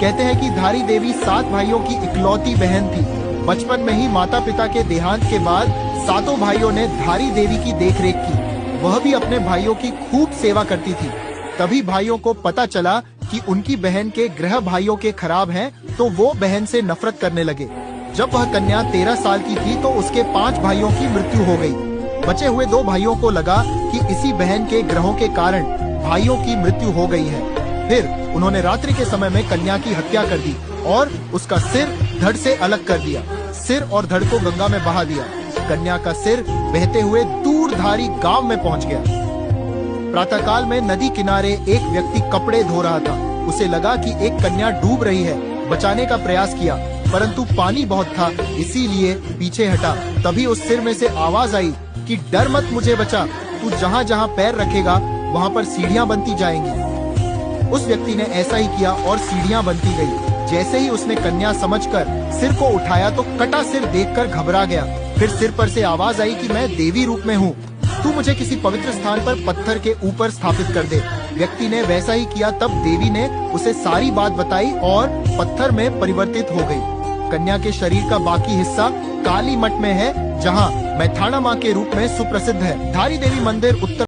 कहते हैं कि धारी देवी 7 भाइयों की इकलौती बहन थी। बचपन में ही माता पिता के देहांत के बाद सातों भाइयों ने धारी देवी की देखरेख की। वह भी अपने भाइयों की खूब सेवा करती थी। तभी भाइयों को पता चला कि उनकी बहन के ग्रह भाइयों के खराब हैं, तो वो बहन से नफरत करने लगे। जब वह कन्या 13 साल की थी तो उसके 5 भाइयों की मृत्यु हो गई। बचे हुए 2 भाइयों को लगा कि इसी बहन के ग्रहों के कारण भाइयों की मृत्यु हो गई है। फिर उन्होंने रात्रि के समय में कन्या की हत्या कर दी और उसका सिर धड़ से अलग कर दिया। सिर और धड़ को गंगा में बहा दिया। कन्या का सिर बहते हुए दूरधारी गांव में पहुंच गया। प्रातःकाल में नदी किनारे एक व्यक्ति कपड़े धो रहा था। उसे लगा कि एक कन्या डूब रही है। बचाने का प्रयास किया, परंतु पानी बहुत था, इसीलिए पीछे हटा। तभी उस सिर में से आवाज आई कि डर मत, मुझे बचा। तू जहाँ जहाँ पैर रखेगा वहाँ पर सीढ़ियाँ बनती जाएंगी। उस व्यक्ति ने ऐसा ही किया और सीढ़ियाँ बनती गई। जैसे ही उसने कन्या समझकर सिर को उठाया तो कटा सिर देखकर घबरा गया। फिर सिर पर से आवाज आई कि मैं देवी रूप में हूँ, तू मुझे किसी पवित्र स्थान पर पत्थर के ऊपर स्थापित कर दे। व्यक्ति ने वैसा ही किया। तब देवी ने उसे सारी बात बताई और पत्थर में परिवर्तित हो गई। कन्या के शरीर का बाकी हिस्सा काली मठ में है, जहाँ मैथाना माँ के रूप में सुप्रसिद्ध है। धारी देवी मंदिर उत्तर